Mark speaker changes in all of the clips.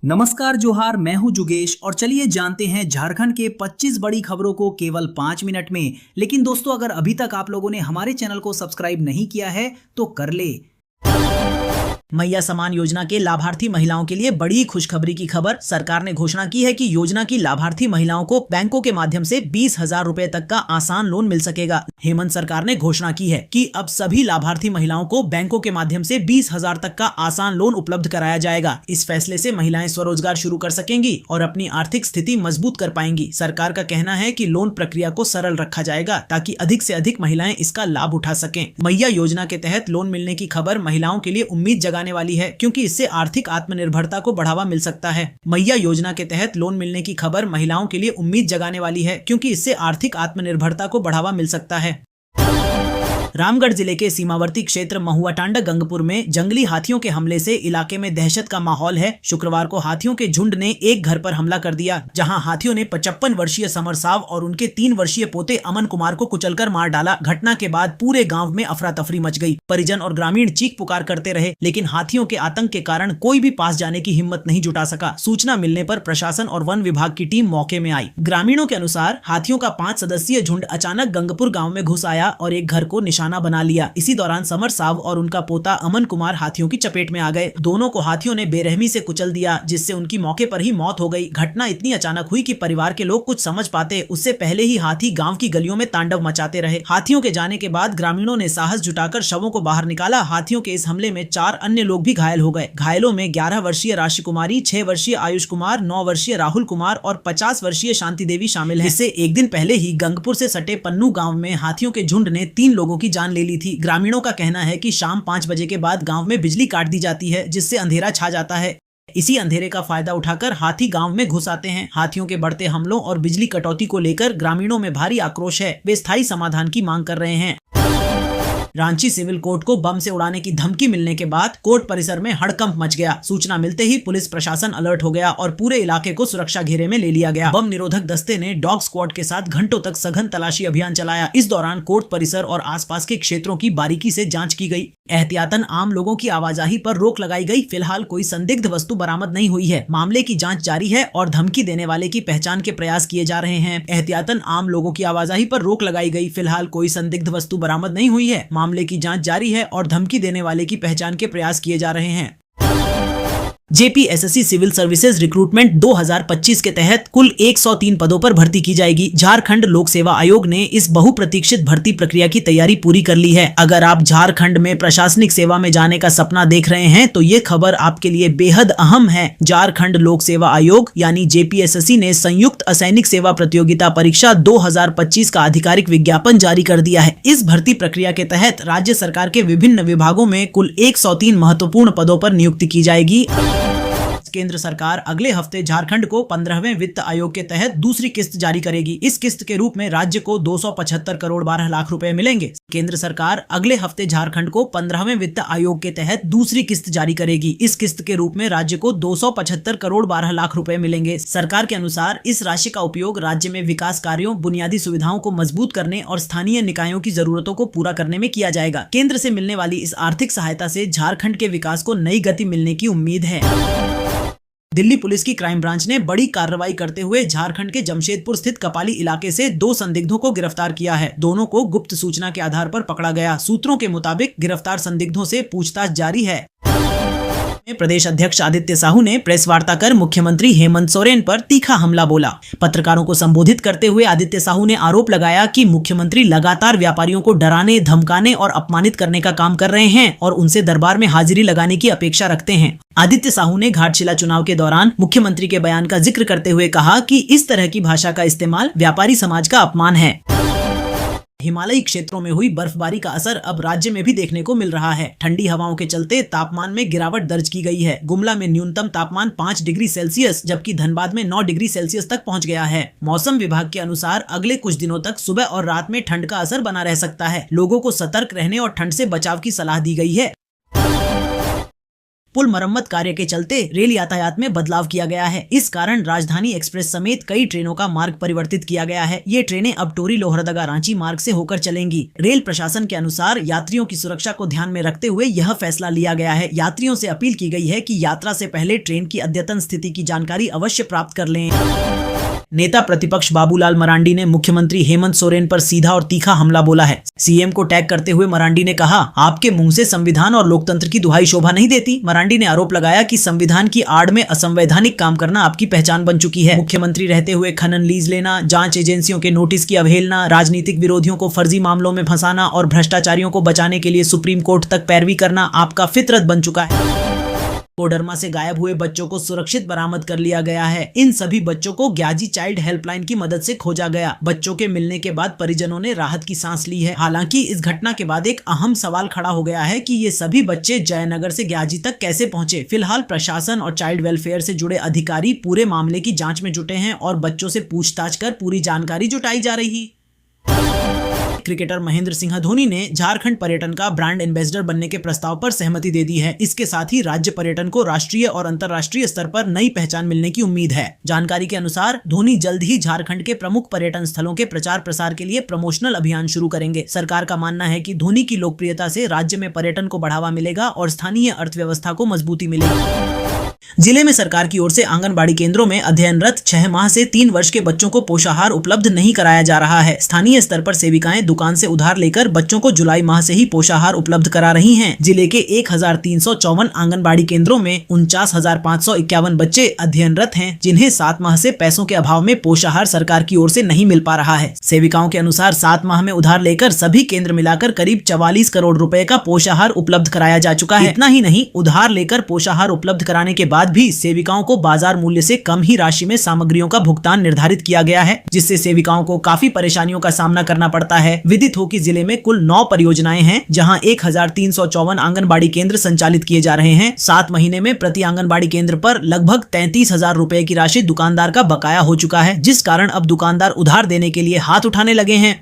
Speaker 1: नमस्कार जोहार, मैं हूं जुगेश और चलिए जानते हैं झारखंड के 25 बड़ी खबरों को केवल 5 मिनट में। लेकिन दोस्तों, अगर अभी तक आप लोगों ने हमारे चैनल को सब्सक्राइब नहीं किया है तो कर ले। मैया समान योजना के लाभार्थी महिलाओं के लिए बड़ी खुशखबरी की खबर। सरकार ने घोषणा की है कि योजना की लाभार्थी महिलाओं को बैंकों के माध्यम से 20,000 रुपए तक का आसान लोन मिल सकेगा। हेमंत सरकार ने घोषणा की है कि अब सभी लाभार्थी महिलाओं को बैंकों के माध्यम से 20,000 तक का आसान लोन उपलब्ध कराया जाएगा। इस फैसले से महिलाएं स्वरोजगार शुरू कर सकेंगी और अपनी आर्थिक स्थिति मजबूत कर पाएंगी। सरकार का कहना है कि लोन प्रक्रिया को सरल रखा जाएगा ताकि अधिक से अधिक महिलाएं इसका लाभ उठा सकें। मैया योजना के तहत लोन मिलने की खबर महिलाओं के लिए उम्मीद जगाने वाली है, क्योंकि इससे आर्थिक आत्मनिर्भरता को बढ़ावा मिल सकता है। मैया योजना के तहत लोन मिलने की खबर महिलाओं के लिए उम्मीद जगाने वाली है, क्योंकि इससे आर्थिक आत्मनिर्भरता को बढ़ावा मिल सकता है। रामगढ़ जिले के सीमावर्ती क्षेत्र महुआटांडा गंगपुर में जंगली हाथियों के हमले से इलाके में दहशत का माहौल है। शुक्रवार को हाथियों के झुंड ने एक घर पर हमला कर दिया, जहां हाथियों ने 55 वर्षीय समर साव और उनके 3 वर्षीय पोते अमन कुमार को कुचलकर मार डाला। घटना के बाद पूरे गांव में अफरा तफरी मच गई। परिजन और ग्रामीण चीख पुकार करते रहे, लेकिन हाथियों के आतंक के कारण कोई भी पास जाने की हिम्मत नहीं जुटा सका। सूचना मिलने पर प्रशासन और वन विभाग की टीम मौके में आई। ग्रामीणों के अनुसार हाथियों का 5 सदस्यीय झुंड अचानक गंगपुर गाँव में घुस आया और एक घर को निशाना बना लिया। इसी दौरान समर साव और उनका पोता अमन कुमार हाथियों की चपेट में आ गए। दोनों को हाथियों ने बेरहमी से कुचल दिया, जिससे उनकी मौके पर ही मौत हो गई। घटना इतनी अचानक हुई कि परिवार के लोग कुछ समझ पाते उससे पहले ही हाथी गांव की गलियों में तांडव मचाते रहे। हाथियों के जाने के बाद ग्रामीणों ने साहस जुटाकर शवों को बाहर निकाला। हाथियों के इस हमले में 4 अन्य लोग भी घायल हो गए। घायलों में 11 वर्षीय राशि कुमारी, 6 वर्षीय आयुष कुमार, 9 वर्षीय राहुल कुमार और 50 वर्षीय शांति देवी शामिल हैं। इससे एक दिन पहले ही गंगपुर से सटे पन्नू गांव में हाथियों के झुंड ने 3 लोगों की जान ले ली थी। ग्रामीणों का कहना है कि शाम 5 बजे के बाद गांव में बिजली काट दी जाती है, जिससे अंधेरा छा जाता है। इसी अंधेरे का फायदा उठाकर हाथी गांव में घुस आते हैं। हाथियों के बढ़ते हमलों और बिजली कटौती को लेकर ग्रामीणों में भारी आक्रोश है। वे स्थायी समाधान की मांग कर रहे हैं। रांची सिविल कोर्ट को बम से उड़ाने की धमकी मिलने के बाद कोर्ट परिसर में हड़कंप मच गया। सूचना मिलते ही पुलिस प्रशासन अलर्ट हो गया और पूरे इलाके को सुरक्षा घेरे में ले लिया गया। बम निरोधक दस्ते ने डॉग स्क्वाड के साथ घंटों तक सघन तलाशी अभियान चलाया। इस दौरान कोर्ट परिसर और आसपास के क्षेत्रों की बारीकी से जांच की गई। एहतियातन आम लोगों की आवाजाही पर रोक लगाई गई। फिलहाल कोई संदिग्ध वस्तु बरामद नहीं हुई है। मामले की जांच जारी है और धमकी देने वाले की पहचान के प्रयास किए जा रहे हैं। एहतियातन आम लोगों की आवाजाही पर रोक लगाई गई। फिलहाल कोई संदिग्ध वस्तु बरामद नहीं हुई है। मामले की जांच जारी है और धमकी देने वाले की पहचान के प्रयास किए जा रहे हैं। जेपीएसएससी सिविल सर्विसेज रिक्रूटमेंट 2025 के तहत कुल 103 पदों पर भर्ती की जाएगी। झारखंड लोक सेवा आयोग ने इस बहुप्रतीक्षित भर्ती प्रक्रिया की तैयारी पूरी कर ली है। अगर आप झारखंड में प्रशासनिक सेवा में जाने का सपना देख रहे हैं तो ये खबर आपके लिए बेहद अहम है। झारखंड लोक सेवा आयोग यानी जेपीएसएससी ने संयुक्त असैनिक सेवा प्रतियोगिता परीक्षा 2025 का आधिकारिक विज्ञापन जारी कर दिया है। इस भर्ती प्रक्रिया के तहत राज्य सरकार के विभिन्न विभागों में कुल 103 महत्वपूर्ण पदों पर नियुक्ति की जाएगी। केंद्र सरकार अगले हफ्ते झारखंड को 15वें वित्त आयोग के तहत दूसरी किस्त जारी करेगी। इस किस्त के रूप में राज्य को 275 करोड़ 12 लाख रुपए मिलेंगे। केंद्र सरकार अगले हफ्ते झारखंड को 15वें वित्त आयोग के तहत दूसरी किस्त जारी करेगी। इस किस्त के रूप में राज्य को 275 करोड़ 12 लाख रुपए मिलेंगे। सरकार के अनुसार इस राशि का उपयोग राज्य में विकास कार्यों, बुनियादी सुविधाओं को मजबूत करने और स्थानीय निकायों की जरूरतों को पूरा करने में किया जाएगा। केंद्र से मिलने वाली इस आर्थिक सहायता से झारखंड के विकास को नई गति मिलने की उम्मीद है। दिल्ली पुलिस की क्राइम ब्रांच ने बड़ी कार्रवाई करते हुए झारखंड के जमशेदपुर स्थित कपाली इलाके से 2 संदिग्धों को गिरफ्तार किया है। दोनों को गुप्त सूचना के आधार पर पकड़ा गया। सूत्रों के मुताबिक गिरफ्तार संदिग्धों से पूछताछ जारी है। प्रदेश अध्यक्ष आदित्य साहू ने प्रेस वार्ता कर मुख्यमंत्री हेमंत सोरेन पर तीखा हमला बोला। पत्रकारों को संबोधित करते हुए आदित्य साहू ने आरोप लगाया कि मुख्यमंत्री लगातार व्यापारियों को डराने, धमकाने और अपमानित करने का काम कर रहे हैं और उनसे दरबार में हाजिरी लगाने की अपेक्षा रखते हैं। आदित्य साहू ने घाटशिला चुनाव के दौरान मुख्यमंत्री के बयान का जिक्र करते हुए कहा कि इस तरह की भाषा का इस्तेमाल व्यापारी समाज का अपमान है। हिमालयी क्षेत्रों में हुई बर्फबारी का असर अब राज्य में भी देखने को मिल रहा है। ठंडी हवाओं के चलते तापमान में गिरावट दर्ज की गई है। गुमला में न्यूनतम तापमान 5 डिग्री सेल्सियस जबकि धनबाद में 9 डिग्री सेल्सियस तक पहुंच गया है। मौसम विभाग के अनुसार अगले कुछ दिनों तक सुबह और रात में ठंड का असर बना रह सकता है। लोगों को सतर्क रहने और ठंड से बचाव की सलाह दी गई है। पुल मरम्मत कार्य के चलते रेल यातायात में बदलाव किया गया है। इस कारण राजधानी एक्सप्रेस समेत कई ट्रेनों का मार्ग परिवर्तित किया गया है। ये ट्रेनें अब टोरी लोहरदगा रांची मार्ग से होकर चलेंगी। रेल प्रशासन के अनुसार यात्रियों की सुरक्षा को ध्यान में रखते हुए यह फैसला लिया गया है। यात्रियों से अपील की गई है कि यात्रा से पहले ट्रेन की अद्यतन स्थिति की जानकारी अवश्य प्राप्त कर लें। नेता प्रतिपक्ष बाबूलाल मरांडी ने मुख्यमंत्री हेमंत सोरेन पर सीधा और तीखा हमला बोला है। सीएम को टैग करते हुए मरांडी ने कहा, आपके मुंह से संविधान और लोकतंत्र की दुहाई शोभा नहीं देती। मरांडी ने आरोप लगाया कि संविधान की आड़ में असंवैधानिक काम करना आपकी पहचान बन चुकी है। मुख्यमंत्री रहते हुए खनन लीज लेना, जांच एजेंसियों के नोटिस की अवहेलना, राजनीतिक विरोधियों को फर्जी मामलों में फंसाना और भ्रष्टाचारियों को बचाने के लिए सुप्रीम कोर्ट तक पैरवी करना आपका फितरत बन चुका है। कोडरमा से गायब हुए बच्चों को सुरक्षित बरामद कर लिया गया है। इन सभी बच्चों को ग्याजी चाइल्ड हेल्पलाइन की मदद से खोजा गया। बच्चों के मिलने के बाद परिजनों ने राहत की सांस ली है। हालांकि इस घटना के बाद एक अहम सवाल खड़ा हो गया है कि ये सभी बच्चे जयनगर से ग्याजी तक कैसे पहुंचे। फिलहाल प्रशासन और चाइल्ड वेलफेयर से जुड़े अधिकारी पूरे मामले की जाँच में जुटे हैं और बच्चों से पूछताछ कर पूरी जानकारी जुटाई जा रही है। क्रिकेटर महेंद्र सिंह धोनी ने झारखंड पर्यटन का ब्रांड एम्बेसडर बनने के प्रस्ताव पर सहमति दे दी है। इसके साथ ही राज्य पर्यटन को राष्ट्रीय और अंतर्राष्ट्रीय स्तर पर नई पहचान मिलने की उम्मीद है। जानकारी के अनुसार धोनी जल्द ही झारखंड के प्रमुख पर्यटन स्थलों के प्रचार प्रसार के लिए प्रमोशनल अभियान शुरू करेंगे। सरकार का मानना है कि धोनी की लोकप्रियता से राज्य में पर्यटन को बढ़ावा मिलेगा और स्थानीय अर्थव्यवस्था को मजबूती मिलेगी। जिले में सरकार की ओर से आंगनबाड़ी केंद्रों में अध्ययनरत 6 माह से 3 वर्ष के बच्चों को पोषाहार उपलब्ध नहीं कराया जा रहा है। स्थानीय स्तर पर सेविकाएं दुकान से उधार लेकर बच्चों को जुलाई माह से ही पोषाहार उपलब्ध करा रही हैं। जिले के 1354 आंगनबाड़ी केंद्रों में 49,551 बच्चे अध्ययनरत हैं, जिन्हें 7 माह से पैसों के अभाव में पोषाहार सरकार की ओर से नहीं मिल पा रहा है। सेविकाओं के अनुसार 7 माह में उधार लेकर सभी केंद्र मिलाकर करीब 44 करोड़ रुपए का पोषाहार उपलब्ध कराया जा चुका है। इतना ही नहीं, उधार लेकर पोषाहार उपलब्ध कराने के बाद भी सेविकाओं को बाजार मूल्य से कम ही राशि में सामग्रियों का भुगतान निर्धारित किया गया है, जिससे सेविकाओं को काफी परेशानियों का सामना करना पड़ता है। विदित हो कि जिले में कुल 9 परियोजनाएं हैं, जहां 1354 आंगनबाड़ी केंद्र संचालित किए जा रहे हैं। 7 महीने में प्रति आंगनबाड़ी केंद्र पर लगभग 33,000 रुपए की राशि दुकानदार का बकाया हो चुका है, जिस कारण अब दुकानदार उधार देने के लिए हाथ उठाने लगे हैं।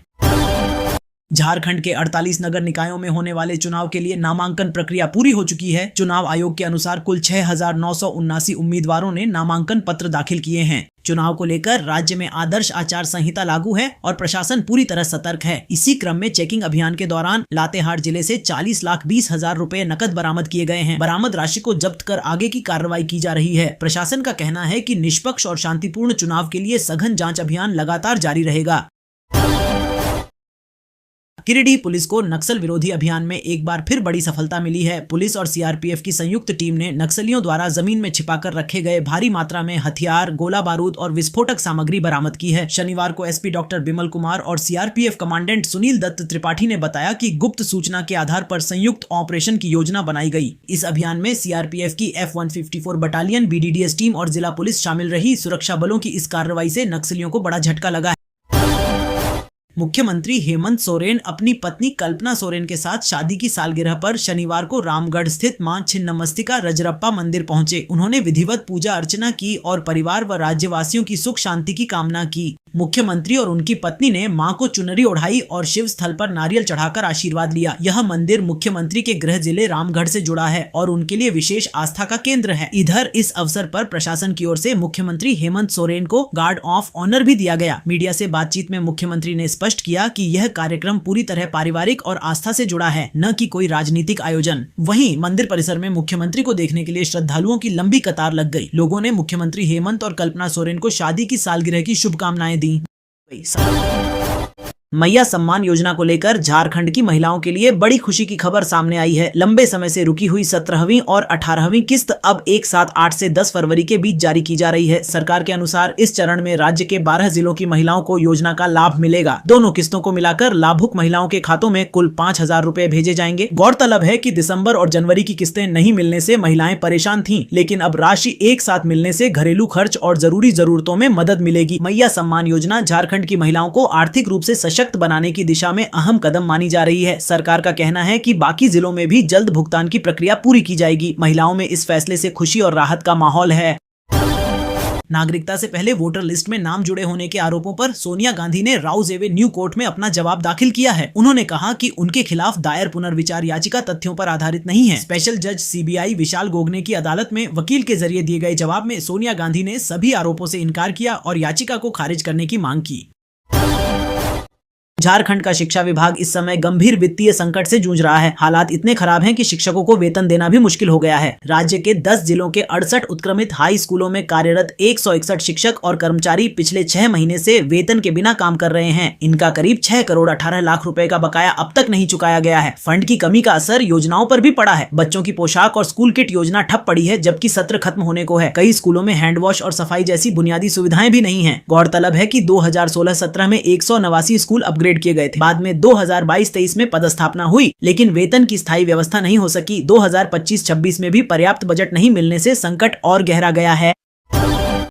Speaker 1: झारखंड के 48 नगर निकायों में होने वाले चुनाव के लिए नामांकन प्रक्रिया पूरी हो चुकी है। चुनाव आयोग के अनुसार कुल 6,979 उम्मीदवारों ने नामांकन पत्र दाखिल किए हैं। चुनाव को लेकर राज्य में आदर्श आचार संहिता लागू है और प्रशासन पूरी तरह सतर्क है। इसी क्रम में चेकिंग अभियान के दौरान लातेहार जिले से 40,20,000 रुपए नकद बरामद किए गए हैं। बरामद राशि को जब्त कर आगे की कार्रवाई की जा रही है। प्रशासन का कहना है कि निष्पक्ष और शांतिपूर्ण चुनाव के लिए सघन जाँच अभियान लगातार जारी रहेगा। गिरिडीह पुलिस को नक्सल विरोधी अभियान में एक बार फिर बड़ी सफलता मिली है। पुलिस और सीआरपीएफ की संयुक्त टीम ने नक्सलियों द्वारा जमीन में छिपाकर रखे गए भारी मात्रा में हथियार, गोला बारूद और विस्फोटक सामग्री बरामद की है। शनिवार को एसपी डॉक्टर बिमल कुमार और सीआरपीएफ कमांडेंट सुनील दत्त त्रिपाठी ने बताया कि गुप्त सूचना के आधार पर संयुक्त ऑपरेशन की योजना बनाई गई। इस अभियान में सीआरपीएफ की F154 बटालियन, BDDS टीम और जिला पुलिस शामिल रही। सुरक्षा बलों की इस कार्रवाई से नक्सलियों को बड़ा झटका लगा। मुख्यमंत्री हेमंत सोरेन अपनी पत्नी कल्पना सोरेन के साथ शादी की सालगिरह पर शनिवार को रामगढ़ स्थित मां छिन्नमस्तिका रजरप्पा मंदिर पहुंचे। उन्होंने विधिवत पूजा अर्चना की और परिवार व राज्यवासियों की सुख शांति की कामना की। मुख्यमंत्री और उनकी पत्नी ने मां को चुनरी ओढ़ाई और शिव स्थल पर नारियल चढ़ाकर आशीर्वाद लिया। यह मंदिर मुख्यमंत्री के गृह जिले रामगढ़ से जुड़ा है और उनके लिए विशेष आस्था का केंद्र है। इधर इस अवसर पर प्रशासन की ओर से मुख्यमंत्री हेमंत सोरेन को गार्ड ऑफ ऑनर भी दिया गया। मीडिया से बातचीत में मुख्यमंत्री ने स्पष्ट किया कि यह कार्यक्रम पूरी तरह पारिवारिक और आस्था से जुड़ा है, न कि कोई राजनीतिक आयोजन। वहीं मंदिर परिसर में मुख्यमंत्री को देखने के लिए श्रद्धालुओं की लंबी कतार लग गई। लोगों ने मुख्यमंत्री हेमंत और कल्पना सोरेन को शादी की सालगिरह की शुभकामनाएं दी। मैया सम्मान योजना को लेकर झारखंड की महिलाओं के लिए बड़ी खुशी की खबर सामने आई है। लंबे समय से रुकी हुई 17वीं और 18वीं किस्त अब एक साथ 8 से 10 फरवरी के बीच जारी की जा रही है। सरकार के अनुसार इस चरण में राज्य के 12 जिलों की महिलाओं को योजना का लाभ मिलेगा। दोनों किस्तों को मिलाकर लाभुक महिलाओं के खातों में कुल 5,000 रुपए भेजे जाएंगे। गौरतलब है कि दिसंबर और जनवरी की किस्तें नहीं मिलने से महिलाएं परेशान थीं, लेकिन अब राशि एक साथ मिलने से घरेलू खर्च और जरूरी जरूरतों में मदद मिलेगी। मैया सम्मान योजना झारखंड की महिलाओं को आर्थिक रूप से सशक्त बनाने की दिशा में अहम कदम मानी जा रही है। सरकार का कहना है कि बाकी जिलों में भी जल्द भुगतान की प्रक्रिया पूरी की जाएगी। महिलाओं में इस फैसले से खुशी और राहत का माहौल है। नागरिकता से पहले वोटर लिस्ट में नाम जुड़े होने के आरोपों पर सोनिया गांधी ने राउज एवे न्यू कोर्ट में अपना जवाब दाखिल किया है। उन्होंने कहा कि उनके खिलाफ दायर पुनर्विचार याचिका तथ्यों पर आधारित नहीं है। स्पेशल जज सीबीआई विशाल गोगने की अदालत में वकील के जरिए दिए गए जवाब में सोनिया गांधी ने सभी आरोपों से इनकार किया और याचिका को खारिज करने की मांग की। झारखंड का शिक्षा विभाग इस समय गंभीर वित्तीय संकट से जूझ रहा है। हालात इतने खराब हैं कि शिक्षकों को वेतन देना भी मुश्किल हो गया है। राज्य के 10 जिलों के 68 उत्क्रमित हाई स्कूलों में कार्यरत 161 शिक्षक और कर्मचारी पिछले 6 महीने से वेतन के बिना काम कर रहे हैं। इनका करीब 6 करोड़ 18 लाख रुपए का बकाया अब तक नहीं चुकाया गया है। फंड की कमी का असर योजनाओं पर भी पड़ा है। बच्चों की पोशाक और स्कूल किट योजना ठप पड़ी है, जबकि सत्र खत्म होने को है। कई स्कूलों में हैंड वॉश और सफाई जैसी बुनियादी सुविधाएं भी नहीं है। गौरतलब है कि 2016-17 में 189 स्कूल अपग्रेड किए गए थे। बाद में 2022-23 में पदस्थापना हुई, लेकिन वेतन की स्थायी व्यवस्था नहीं हो सकी। 2025-26 में भी पर्याप्त बजट नहीं मिलने से संकट और गहरा गया है।